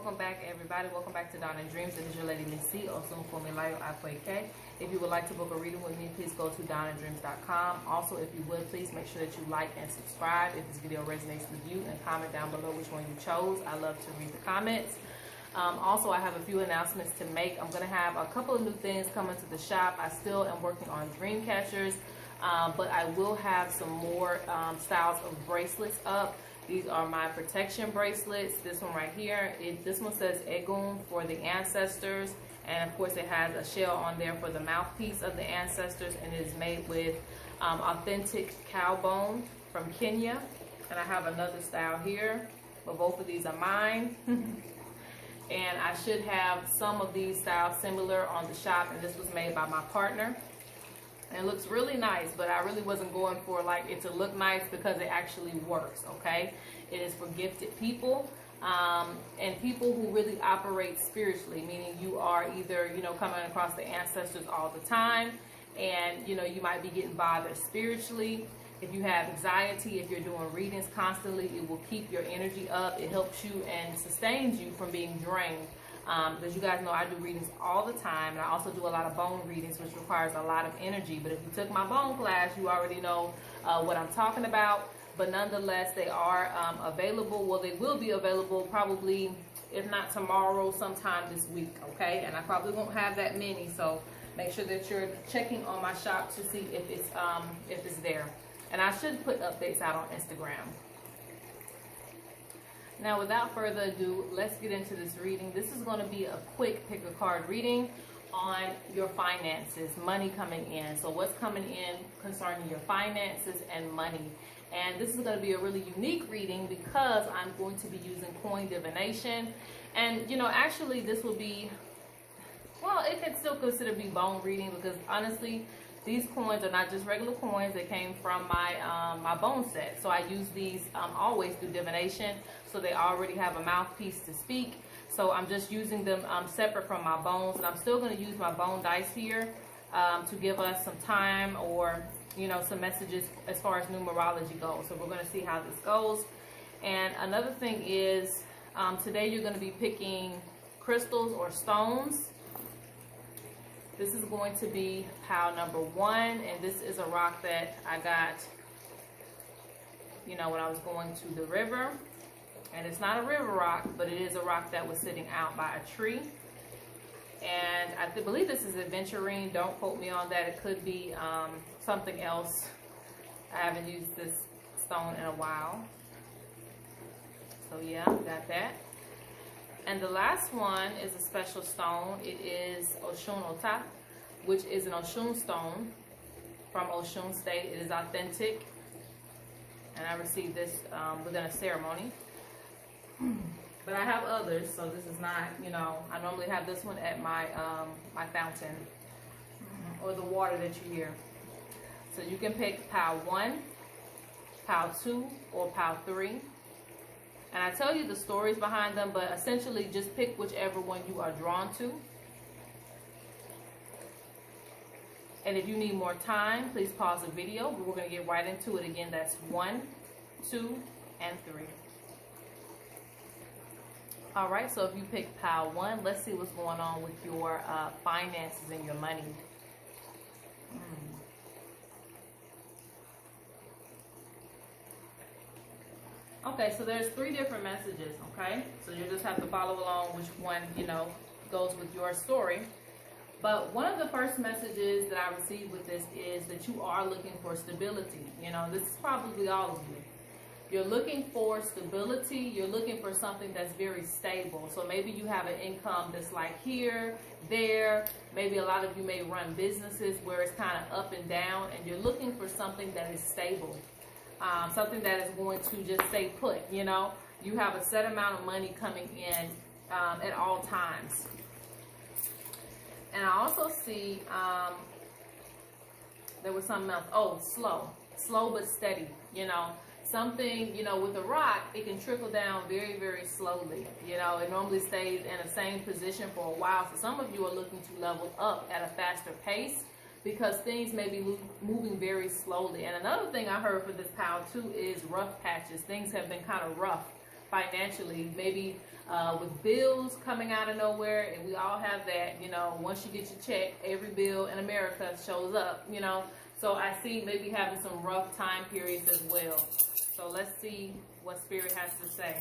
welcome back everybody. Welcome back to Dawn and Dreams. This is your lady Ms.Z or ṣunfúnmiláyọ. If you would like to book a reading with me, please go to dawnandreams.com. Also, if you would, please make sure that you like and subscribe if this video resonates with you, and comment down below which one you chose. I love to read the comments. Also, I have a few announcements to make. I'm going to have a couple of new things coming to the shop. I still am working on dream catchers, but I will have some more styles of bracelets up. These are my protection bracelets. This one right here, this one says Egun for the ancestors, and of course it has a shell on there for the mouthpiece of the ancestors, and it is made with authentic cow bone from Kenya. And I have another style here, but both of these are mine. And I should have some of these styles similar on the shop, and this was made by my partner. And it looks really nice, but I really wasn't going for like it to look nice because it actually works, okay? It is for gifted people and people who really operate spiritually, meaning you are either, coming across the ancestors all the time, and, you might be getting bothered spiritually. If you have anxiety, if you're doing readings constantly, it will keep your energy up. It helps you and sustains you from being drained. Because you guys know I do readings all the time, and I also do a lot of bone readings, which requires a lot of energy. But if you took my bone class, you already know what I'm talking about. But nonetheless, they are available. Well, they will be available probably, if not tomorrow, sometime this week, okay? And I probably won't have that many, so make sure that you're checking on my shop to see if it's there. And I should put updates out on Instagram. Now, without further ado, let's get into this reading. This is going to be a quick pick a card reading on your finances, money coming in. So what's coming in concerning your finances and money. And this is going to be a really unique reading because I'm going to be using coin divination. And, actually this will be, well, it can still consider be bone reading because honestly, these coins are not just regular coins. They came from my my bone set. So I use these always through divination. So they already have a mouthpiece to speak. So I'm just using them separate from my bones. And I'm still going to use my bone dice here to give us some time or, some messages as far as numerology goes. So we're going to see how this goes. And another thing is today you're going to be picking crystals or stones. This is going to be pile number 1, and this is a rock that I got, when I was going to the river. And it's not a river rock, but it is a rock that was sitting out by a tree. And I believe this is aventurine. Don't quote me on that. It could be something else. I haven't used this stone in a while. So yeah, got that. And the last one is a special stone. It is Oshun, which is an Oshun stone from Oshun State. It is authentic. And I received this within a ceremony. But I have others, so this is not, I normally have this one at my my fountain or the water that you hear. So you can pick pile 1, pile 2, or pile 3. And I tell you the stories behind them, but essentially just pick whichever one you are drawn to. And if you need more time, please pause the video. But we're going to get right into it again. That's 1, 2, and 3. All right, so if you pick pile 1, let's see what's going on with your finances and your money. Okay, so there's 3 different messages, okay? So you just have to follow along which one, goes with your story. But one of the first messages that I received with this is that you are looking for stability. This is probably all of you. You're looking for stability. You're looking for something that's very stable. So maybe you have an income that's like here, there. Maybe a lot of you may run businesses where it's kind of up and down, and you're looking for something that is stable. Something that is going to just stay put, You have a set amount of money coming in at all times. And I also see there was something else. Oh, slow but steady, Something, with a rock, it can trickle down very, very slowly. It normally stays in the same position for a while. So some of you are looking to level up at a faster pace because things may be moving very slowly. And another thing I heard for this pile too is rough patches. Things have been kind of rough financially, maybe with bills coming out of nowhere, and we all have that, you know, once you get your check, every bill in America shows up, you know. So I see maybe having some rough time periods as well. So let's see what Spirit has to say.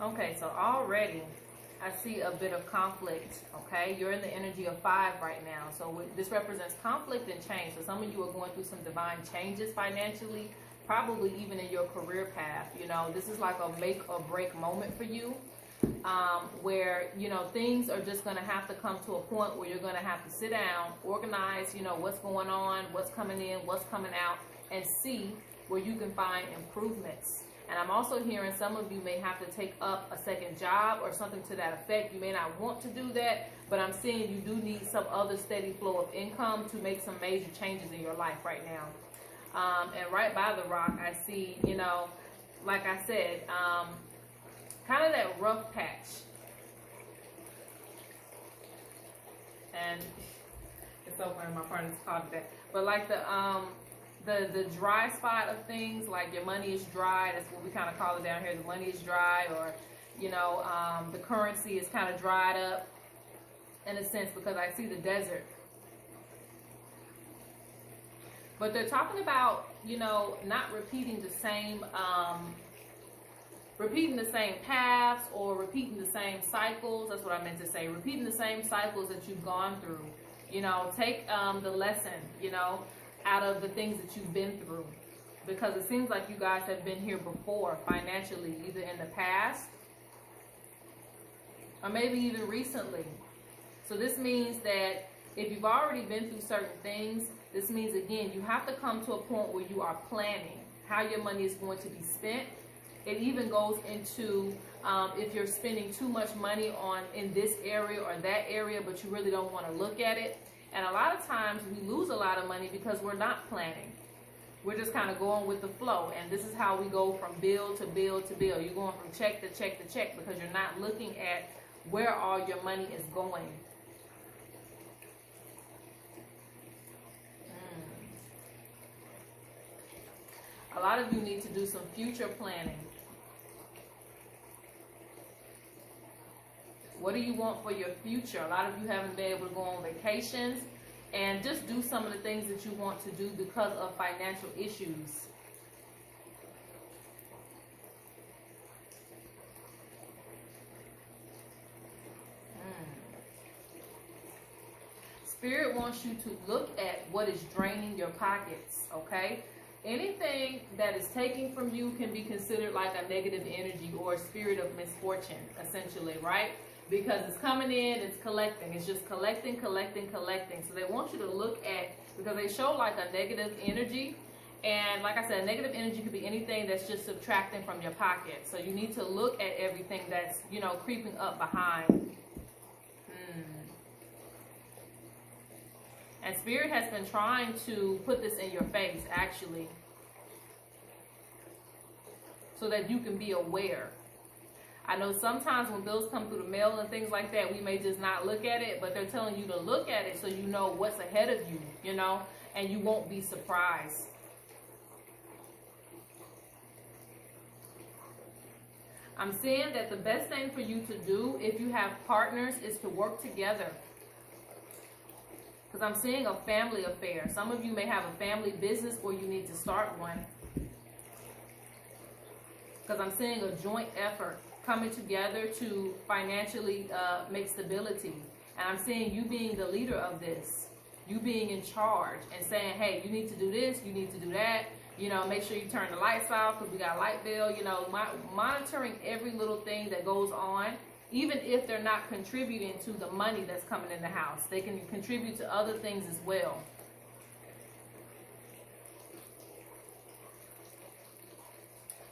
Okay, so already I see a bit of conflict, okay? You're in the energy of 5 right now. So this represents conflict and change. So some of you are going through some divine changes financially, probably even in your career path. You know, this is like a make or break moment for you, where, you know, things are just going to have to come to a point where you're going to have to sit down, organize, you know, what's going on, what's coming in, what's coming out, and see where you can find improvements. And I'm also hearing some of you may have to take up a second job or something to that effect. You may not want to do that, but I'm seeing you do need some other steady flow of income to make some major changes in your life right now. And right by the rock, I see, you know, like I said, kind of that rough patch. And it's so funny, my partner's called it that. But like the dry spot of things, like your money is dry, that's what we kind of call it down here, the money is dry, or, you know, the currency is kind of dried up in a sense, because I see the desert. But they're talking about, you know, not repeating the same paths or repeating the same cycles. That's what I meant to say. Repeating the same cycles that you've gone through. You know, take the lesson, you know, out of the things that you've been through, because it seems like you guys have been here before financially, either in the past or maybe even recently. So this means that if you've already been through certain things, this means, again, you have to come to a point where you are planning how your money is going to be spent. It even goes into if you're spending too much money in this area or that area, but you really don't want to look at it. And a lot of times we lose a lot of money because we're not planning. We're just kind of going with the flow. And this is how we go from bill to bill to bill. You're going from check to check to check because you're not looking at where all your money is going. A lot of you need to do some future planning. What do you want for your future? A lot of you haven't been able to go on vacations and just do some of the things that you want to do because of financial issues. Spirit wants you to look at what is draining your pockets, okay? Anything that is taking from you can be considered like a negative energy or a spirit of misfortune, essentially, right? Because it's coming in, it's collecting. It's just collecting, collecting, collecting. So they want you to look at, because they show like a negative energy. And like I said, negative energy could be anything that's just subtracting from your pocket. So you need to look at everything that's, you know, creeping up behind. And Spirit has been trying to put this in your face, actually, so that you can be aware. I know sometimes when bills come through the mail and things like that, we may just not look at it, but they're telling you to look at it so you know what's ahead of you, you know, and you won't be surprised. I'm saying that the best thing for you to do if you have partners is to work together. Because I'm seeing a family affair. Some of you may have a family business or you need to start one. Because I'm seeing a joint effort coming together to financially make stability. And I'm seeing you being the leader of this. You being in charge and saying, hey, you need to do this, you need to do that. You know, make sure you turn the lights off because we got a light bill. You know, monitoring every little thing that goes on. Even if they're not contributing to the money that's coming in the house. They can contribute to other things as well.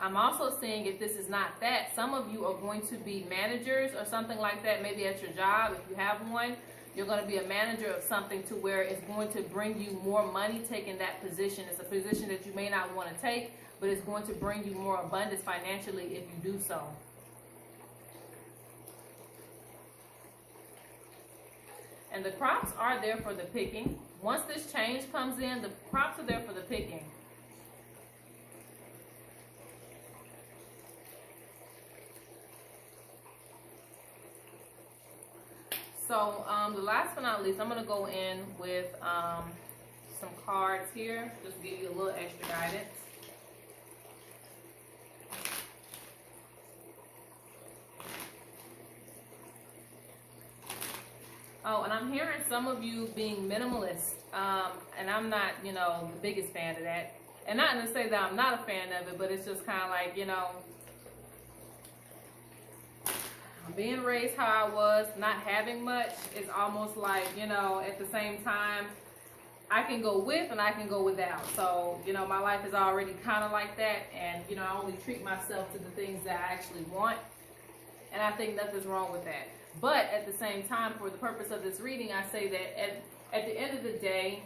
I'm also seeing, if this is not that, some of you are going to be managers or something like that, maybe at your job if you have one. You're going to be a manager of something to where it's going to bring you more money taking that position. It's a position that you may not want to take, but it's going to bring you more abundance financially if you do so. And the crops are there for the picking. Once this change comes in, the crops are there for the picking. So the last but not least, I'm going to go in with some cards here, just to give you a little extra guidance. Oh, and I'm hearing some of you being minimalist, and I'm not, you know, the biggest fan of that. And not to say that I'm not a fan of it, but it's just kind of like, you know, being raised how I was, not having much, is almost like, you know, at the same time, I can go with and I can go without. So, you know, my life is already kind of like that, and, you know, I only treat myself to the things that I actually want, and I think nothing's wrong with that. But at the same time, for the purpose of this reading, I say that at the end of the day,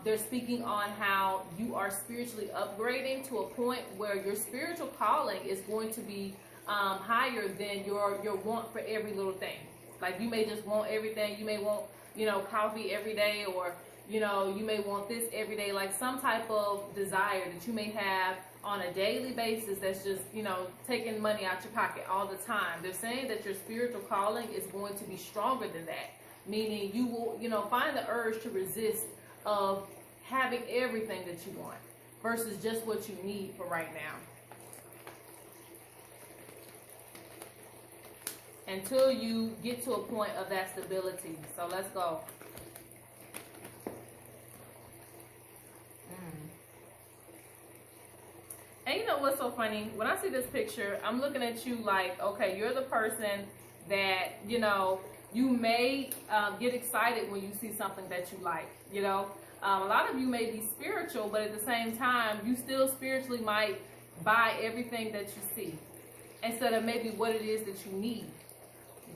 they're speaking on how you are spiritually upgrading to a point where your spiritual calling is going to be higher than your want for every little thing. Like, you may just want everything. You may want, you know, coffee every day, or, you know, you may want this every day. Like some type of desire that you may have on a daily basis that's just, you know, taking money out your pocket all the time. They're saying that your spiritual calling is going to be stronger than that. Meaning you will, you know, find the urge to resist of having everything that you want versus just what you need for right now. Until you get to a point of that stability. So let's go. And you know what's so funny? When I see this picture, I'm looking at you like, okay, you're the person that, you know, you may get excited when you see something that you like, you know. A lot of you may be spiritual, but at the same time, you still spiritually might buy everything that you see instead of maybe what it is that you need.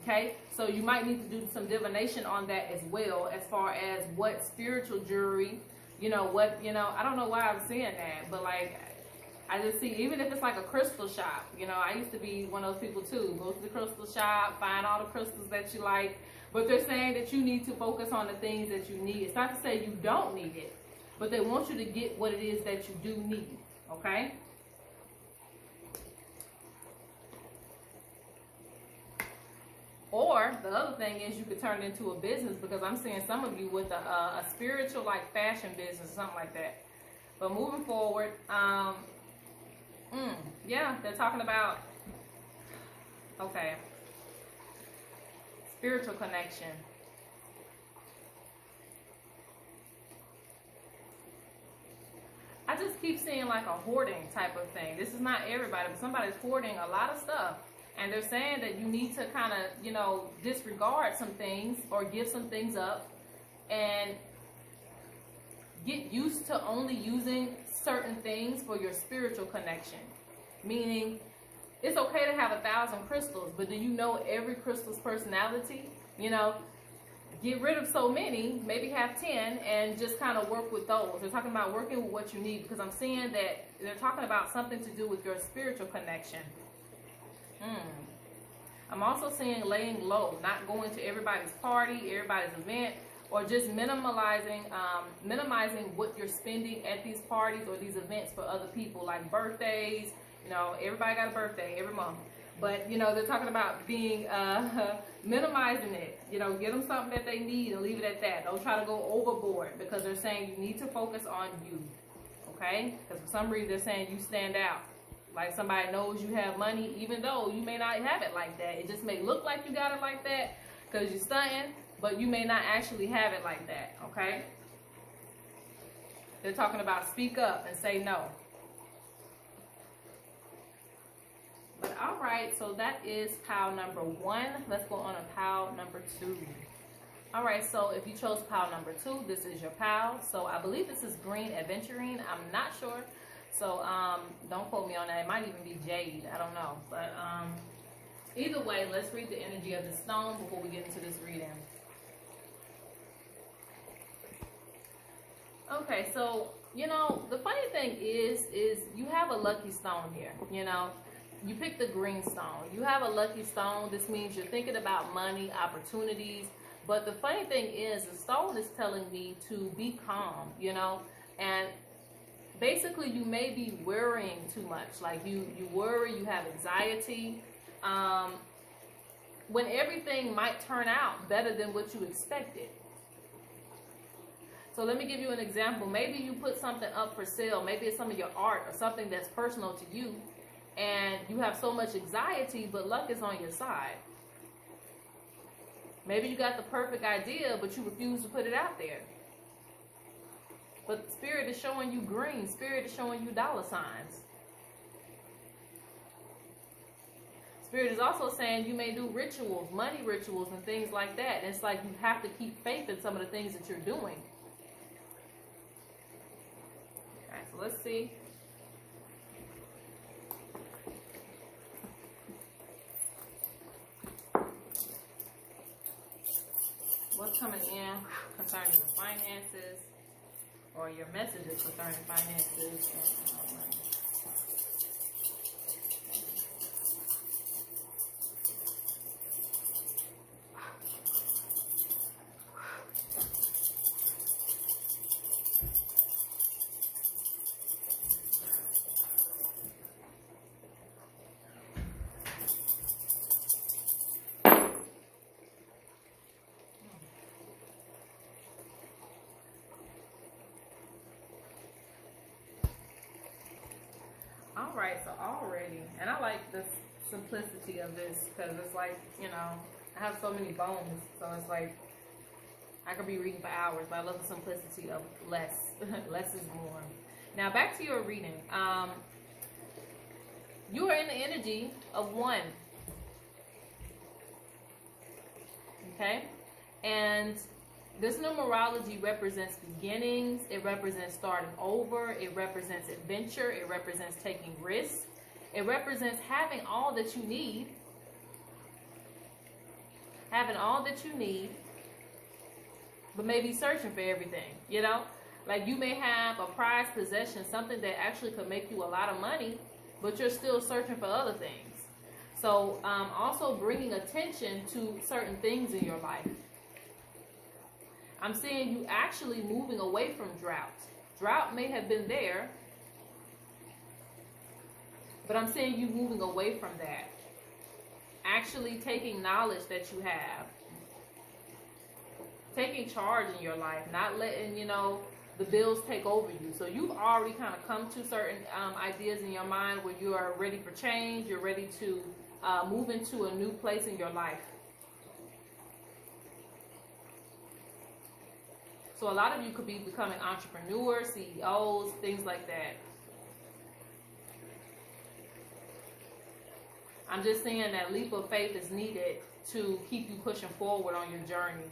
Okay, so you might need to do some divination on that as well, as far as what spiritual jewelry, you know, what, you know, I don't know why I'm saying that, but like, I just see, even if it's like a crystal shop, you know, I used to be one of those people too. Go to the crystal shop, find all the crystals that you like, but they're saying that you need to focus on the things that you need. It's not to say you don't need it, but they want you to get what it is that you do need, okay? Or the other thing is you could turn it into a business, because I'm seeing some of you with a spiritual like fashion business or something like that. But moving forward, yeah, they're talking about, okay, spiritual connection. I just keep seeing like a hoarding type of thing. This is not everybody, but somebody's hoarding a lot of stuff. And they're saying that you need to kind of, you know, disregard some things or give some things up and get used to only using certain things for your spiritual connection. Meaning, it's okay to have 1,000 crystals, but do you know every crystal's personality? You know, get rid of so many, maybe have 10, and just kind of work with those. They're talking about working with what you need, because I'm seeing that they're talking about something to do with your spiritual connection. I'm also seeing laying low, not going to everybody's party, everybody's event, or just minimizing what you're spending at these parties or these events for other people, like birthdays. You know, everybody got a birthday every month. But, you know, they're talking about being, minimizing it. You know, get them something that they need and leave it at that. Don't try to go overboard, because they're saying you need to focus on you. Okay? Because for some reason they're saying you stand out. Like somebody knows you have money, even though you may not have it like that. It just may look like you got it like that because you're stunting, but you may not actually have it like that, okay? They're talking about speak up and say no. But all right, so that is pile number 1. Let's go on to pile number 2. All right, so if you chose pile number 2, this is your pile. So I believe this is green aventurine. I'm not sure. So don't quote me on that. It might even be jade. I don't know. But either way, let's read the energy of the stone before we get into this reading. Okay, so, you know, the funny thing is you have a lucky stone here, you know. You picked the green stone. You have a lucky stone. This means you're thinking about money, opportunities. But the funny thing is, the stone is telling me to be calm, you know. And basically, you may be worrying too much. Like, you worry, you have anxiety. When everything might turn out better than what you expected. So let me give you an example. Maybe you put something up for sale. Maybe it's some of your art or something that's personal to you. And you have so much anxiety, but luck is on your side. Maybe you got the perfect idea, but you refuse to put it out there. But Spirit is showing you green. Spirit is showing you dollar signs. Spirit is also saying you may do rituals, money rituals, and things like that. And it's like you have to keep faith in some of the things that you're doing. All right, so let's see. What's coming in concerning your finances, or your messages concerning finances and money. All right, so already, and I like the simplicity of this because it's like, you know, I have so many bones, so it's like I could be reading for hours, but I love the simplicity of less. Less is more. Now back to your reading. You are in the energy of 1. Okay, and this numerology represents beginnings. It represents starting over. It represents adventure. It represents taking risks. It represents having all that you need. Having all that you need, but maybe searching for everything, you know? Like you may have a prized possession, something that actually could make you a lot of money, but you're still searching for other things. So also bringing attention to certain things in your life. I'm seeing you actually moving away from drought. Drought may have been there, but I'm seeing you moving away from that. Actually taking knowledge that you have. Taking charge in your life, not letting, you know, the bills take over you. So you've already kind of come to certain ideas in your mind where you are ready for change. You're ready to move into a new place in your life. So a lot of you could be becoming entrepreneurs, CEOs, things like that. I'm just saying that leap of faith is needed to keep you pushing forward on your journey.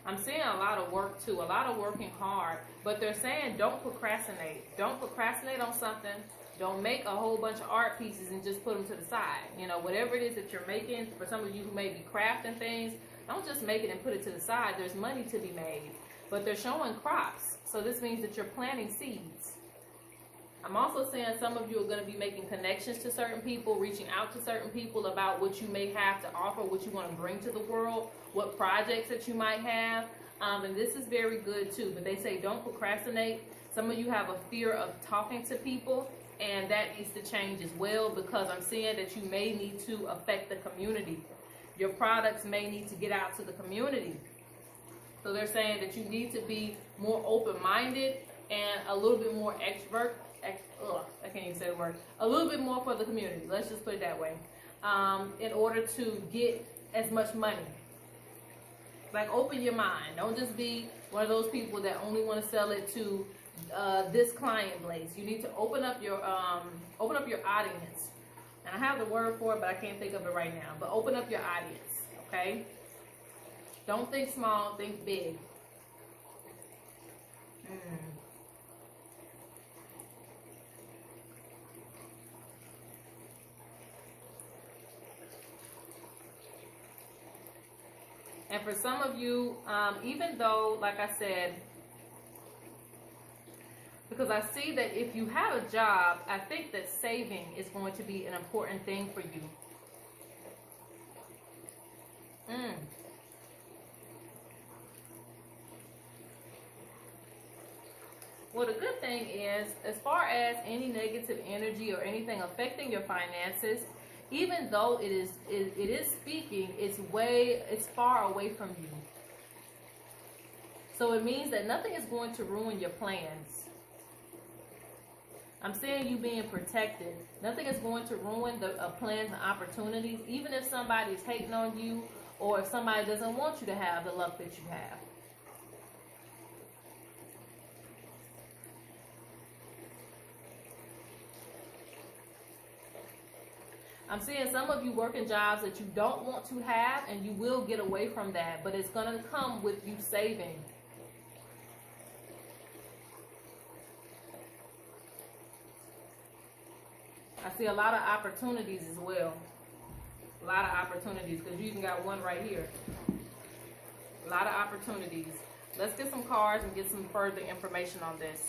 I'm seeing a lot of work too, a lot of working hard, but they're saying don't procrastinate. Don't procrastinate on something. Don't make a whole bunch of art pieces and just put them to the side. You know, whatever it is that you're making, for some of you who may be crafting things, don't just make it and put it to the side. There's money to be made. But they're showing crops. So this means that you're planting seeds. I'm also saying some of you are going to be making connections to certain people, reaching out to certain people about what you may have to offer, what you want to bring to the world, what projects that you might have. And this is very good too. But they say don't procrastinate. Some of you have a fear of talking to people, and that needs to change as well, because I'm seeing that you may need to affect the community. Your products may need to get out to the community. So they're saying that you need to be more open-minded and a little bit more extrovert. I can't even say the word. A little bit more for the community. Let's just put it that way. In order to get as much money. Like, open your mind. Don't just be one of those people that only want to sell it to this client base. You need to open up your audience. And I have the word for it, but I can't think of it right now. But open up your audience, okay? Don't think small, think big. And for some of you, even though, like I said, Because I see that if you have a job, I think that saving is going to be an important thing for you. Well, the good thing is, as far as any negative energy or anything affecting your finances, even though it is speaking, it's far away from you. So it means that nothing is going to ruin your plans. I'm seeing you being protected. Nothing is going to ruin the plans and opportunities, even if somebody's hating on you or if somebody doesn't want you to have the luck that you have. I'm seeing some of you working jobs that you don't want to have, and you will get away from that, but it's going to come with you saving. I see a lot of opportunities as well. A lot of opportunities, because you even got one right here. A lot of opportunities. Let's get some cards and get some further information on this.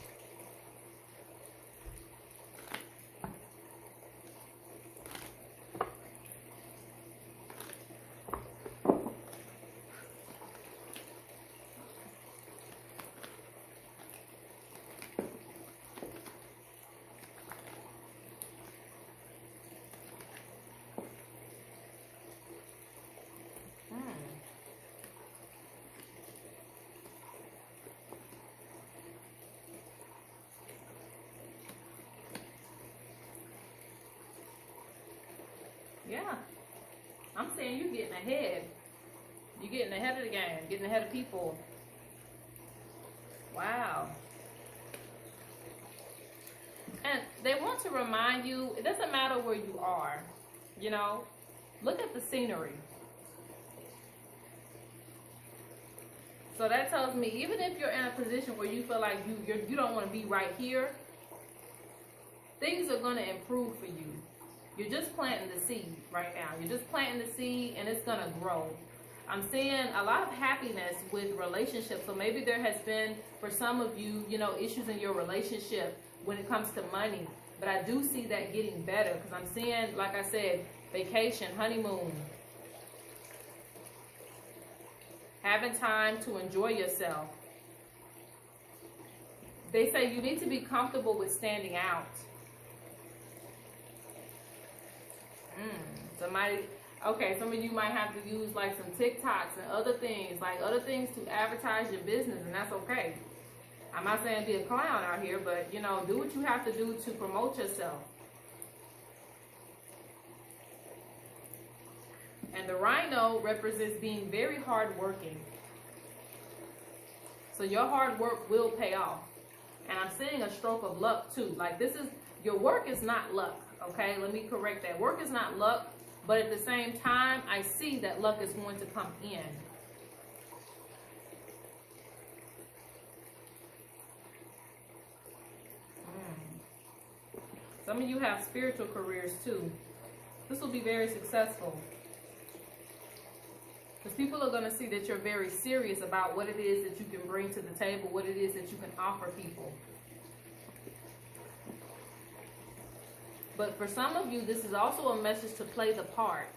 Yeah, I'm saying you're getting ahead. You're getting ahead of the game, getting ahead of people. Wow. And they want to remind you, it doesn't matter where you are, you know, look at the scenery. So that tells me, even if you're in a position where you feel like you don't want to be right here, things are going to improve for you. You're just planting the seed right now. You're just planting the seed and it's going to grow. I'm seeing a lot of happiness with relationships. So maybe there has been, for some of you, you know, issues in your relationship when it comes to money. But I do see that getting better because I'm seeing, like I said, vacation, honeymoon. Having time to enjoy yourself. They say you need to be comfortable with standing out. Okay, some of you might have to use like some TikToks and other things to advertise your business, and that's okay. I'm not saying be a clown out here, but you know, do what you have to do to promote yourself. And the rhino represents being very hardworking. So your hard work will pay off. And I'm seeing a stroke of luck too. Like this is, your work is not luck. Okay, let me correct that. Work is not luck, but at the same time, I see that luck is going to come in. Some of you have spiritual careers too. This will be very successful. Because people are going to see that you're very serious about what it is that you can bring to the table, what it is that you can offer people. But for some of you, this is also a message to play the part.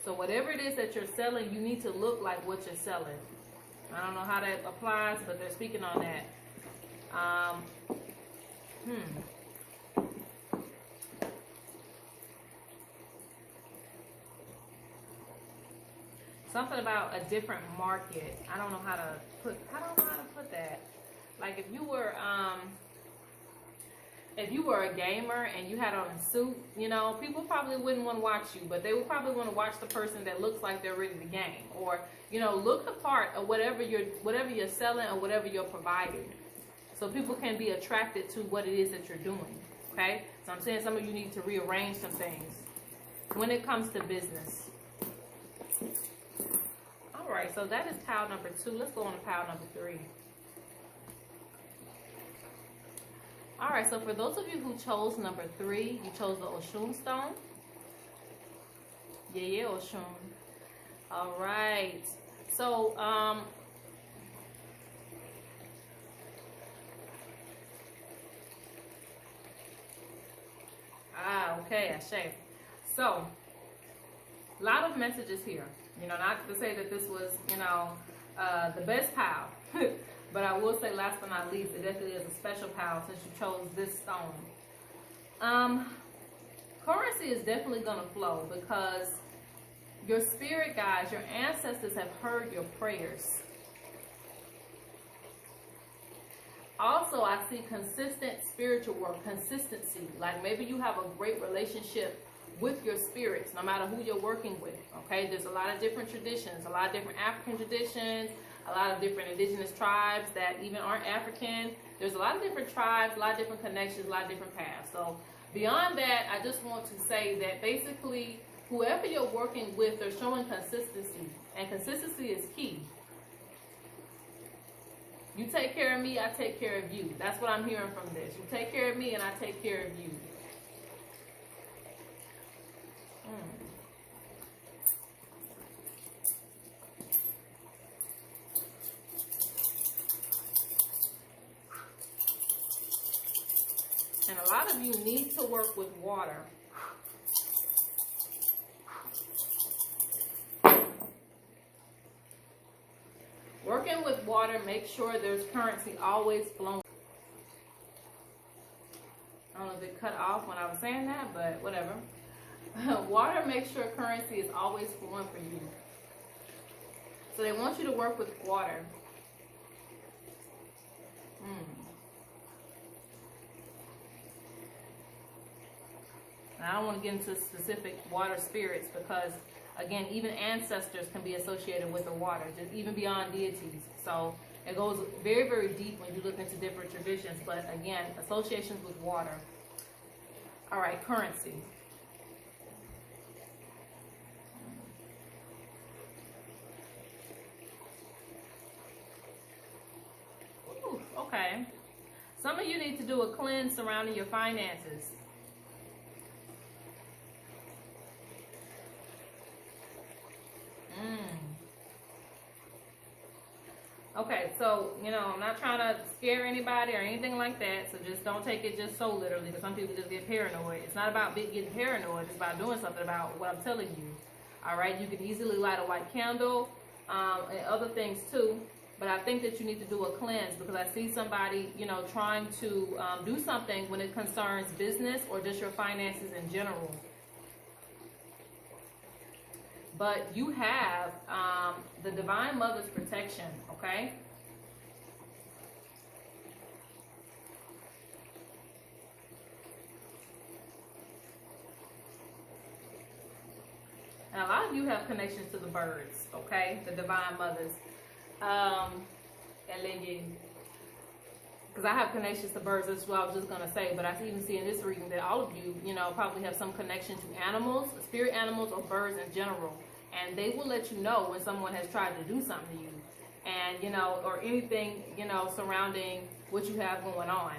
So whatever it is that you're selling, you need to look like what you're selling. I don't know how that applies, but they're speaking on that. Something about a different market. I don't know how to put that. Like if you were a gamer and you had on a suit, you know, people probably wouldn't want to watch you, but they would probably want to watch the person that looks like they're ready to game, or you know, look the part of whatever you're selling or whatever you're providing, so people can be attracted to what it is that you're doing. Okay, so I'm saying some of you need to rearrange some things when it comes to business. All right, so that is pile number 2. Let's go on to pile number 3. All right, so for those of you who chose number 3, you chose the Oshun stone. Yeah, Oshun. All right. So, Okay, Ashe. So, a lot of messages here. You know, not to say that this was, you know, the best pile. But I will say, last but not least, it definitely is a special pile since you chose this stone. Currency is definitely going to flow because your spirit guides, your ancestors have heard your prayers. Also, I see consistent spiritual work, consistency. Like maybe you have a great relationship with your spirits, no matter who you're working with, okay? There's a lot of different traditions, a lot of different African traditions, a lot of different indigenous tribes that even aren't African. There's a lot of different tribes, a lot of different connections, a lot of different paths. So beyond that, I just want to say that basically, whoever you're working with, they're showing consistency, and consistency is key. You take care of me, I take care of you. That's what I'm hearing from this. You take care of me, and I take care of you. And a lot of you need to work with water. Working with water, make sure there's currency always flowing. I don't know if it cut off when I was saying that, but whatever. Water makes sure currency is always flowing for you. So they want you to work with water. Now, I don't want to get into specific water spirits because, again, even ancestors can be associated with the water, just even beyond deities. So it goes very, very deep when you look into different traditions. But again, associations with water. All right, currency. Ooh, okay. Some of you need to do a cleanse surrounding your finances. Okay, so, you know, I'm not trying to scare anybody or anything like that, so just don't take it just so literally, because some people just get paranoid. It's not about getting paranoid, it's about doing something about what I'm telling you. All right, you can easily light a white candle and other things too, but I think that you need to do a cleanse because I see somebody, you know, trying to do something when it concerns business or just your finances in general. But you have the Divine Mother's protection, okay? And a lot of you have connections to the birds, okay? The Divine Mothers. Because I have connections to birds, that's what I was just going to say. But I even see in this reading that all of you, you know, probably have some connection to animals, spirit animals, or birds in general. And they will let you know when someone has tried to do something to you. And, you know, or anything, you know, surrounding what you have going on.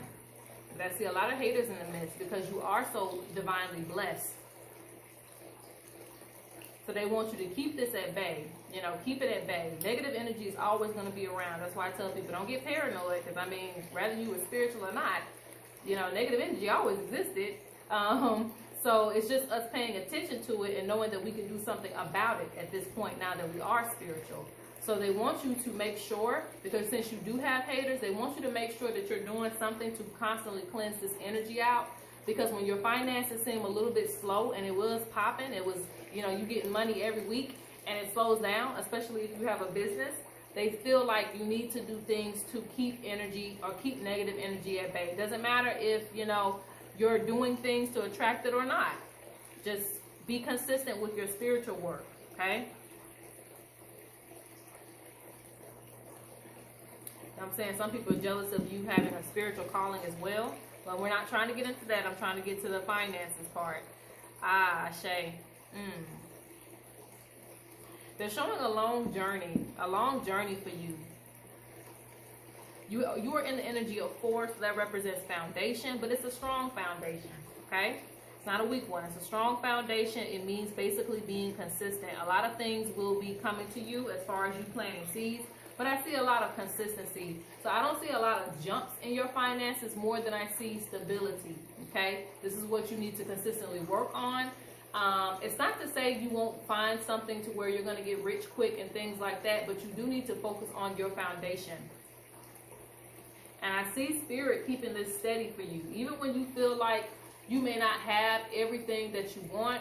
But I see a lot of haters in the midst because you are so divinely blessed. So they want you to keep this at bay. You know, keep it at bay. Negative energy is always going to be around. That's why I tell people don't get paranoid. Because, I mean, whether you were spiritual or not, you know, negative energy always existed. So it's just us paying attention to it and knowing that we can do something about it at this point now that we are spiritual. So they want you to make sure, because since you do have haters, they want you to make sure that you're doing something to constantly cleanse this energy out. Because when your finances seem a little bit slow, and it was popping, it was, you know, you getting money every week, and it slows down, especially if you have a business, they feel like you need to do things to keep energy or keep negative energy at bay. It doesn't matter if, you know, you're doing things to attract it or not. Just be consistent with your spiritual work, okay? I'm saying some people are jealous of you having a spiritual calling as well, but we're not trying to get into that. I'm trying to get to the finances part. Shay. They're showing a long journey for you. You are in the energy of 4, so that represents foundation, but it's a strong foundation, okay? It's not a weak one. It's a strong foundation. It means basically being consistent. A lot of things will be coming to you as far as you planting seeds, but I see a lot of consistency. So I don't see a lot of jumps in your finances more than I see stability, okay? This is what you need to consistently work on. It's not to say you won't find something to where you're going to get rich quick and things like that, but you do need to focus on your foundation. And I see Spirit keeping this steady for you. Even when you feel like you may not have everything that you want,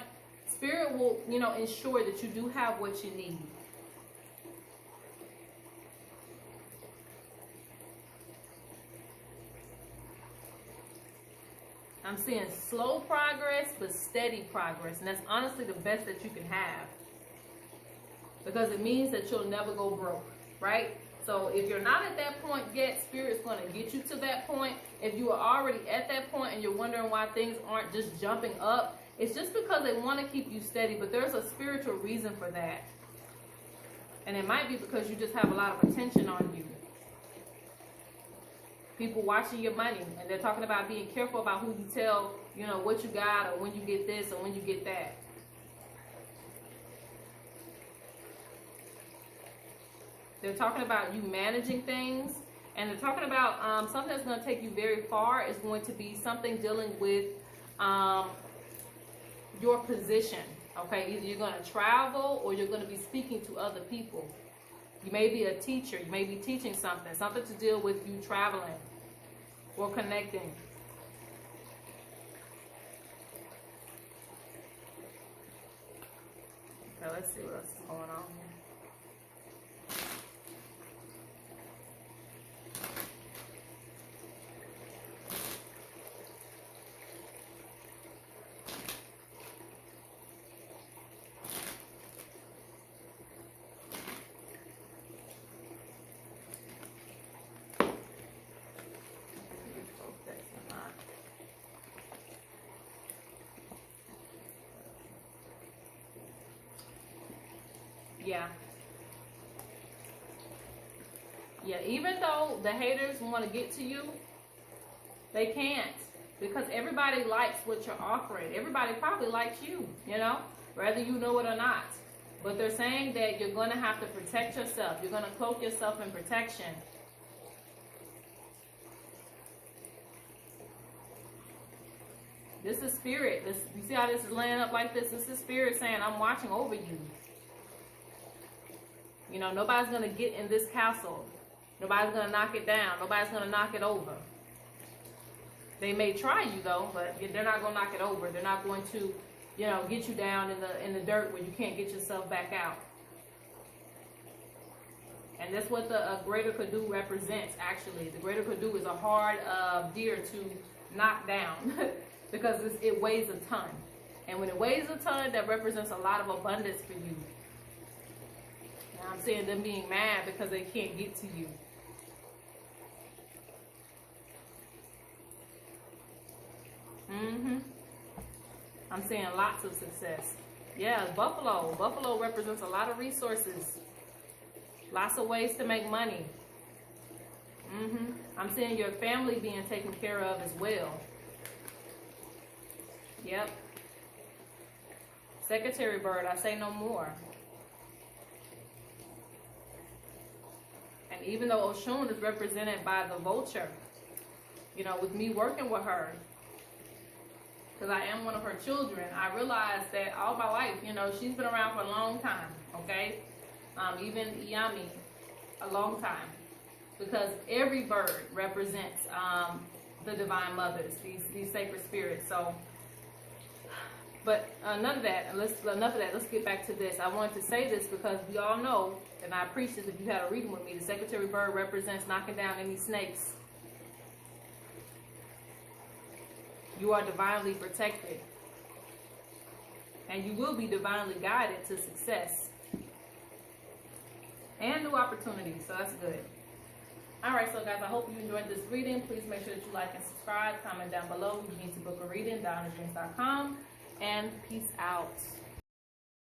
Spirit will, you know, ensure that you do have what you need. I'm seeing slow progress, but steady progress. And that's honestly the best that you can have. Because it means that you'll never go broke, right? So if you're not at that point yet, Spirit's going to get you to that point. If you are already at that point and you're wondering why things aren't just jumping up, it's just because they want to keep you steady. But there's a spiritual reason for that. And it might be because you just have a lot of attention on you. People watching your money, and they're talking about being careful about who you tell, you know, what you got, or when you get this, or when you get that. They're talking about you managing things, and they're talking about something that's going to take you very far is going to be something dealing with your position. Okay, either you're going to travel or you're going to be speaking to other people. You may be a teacher. You may be teaching something to deal with you traveling or connecting. Okay, let's see what else is going on here. Yeah, even though the haters want to get to you, they can't, because everybody likes what you're offering. Everybody probably likes you, you know, whether you know it or not. But they're saying that you're going to have to protect yourself. You're going to cloak yourself in protection. This is Spirit. You see how this is laying up like this? This is Spirit saying, I'm watching over you. You know, nobody's going to get in this castle. Nobody's going to knock it down. Nobody's going to knock it over. They may try you, though, but they're not going to knock it over. They're not going to, you know, get you down in the dirt where you can't get yourself back out. And that's what the greater Kudu represents, actually. The greater Kudu is a hard deer to knock down because it weighs a ton. And when it weighs a ton, that represents a lot of abundance for you. I'm seeing them being mad because they can't get to you. I'm seeing lots of success. Yeah, Buffalo. Buffalo represents a lot of resources. Lots of ways to make money. I'm seeing your family being taken care of as well. Yep. Secretary bird, I say no more. And even though Oshun is represented by the vulture, you know, with me working with her, because I am one of her children, I realized that all my life, you know, she's been around for a long time, okay? Even Iyami, a long time. Because every bird represents the divine mothers, these sacred spirits. So, but enough of that. Let's get back to this. I wanted to say this because we all know, and I preach this if you had a reading with me, the secretary bird represents knocking down any snakes. You are divinely protected. And you will be divinely guided to success. And new opportunities, so that's good. Alright, so guys, I hope you enjoyed this reading. Please make sure that you like and subscribe. Comment down below if you need to book a reading, downadreams.com. And peace out.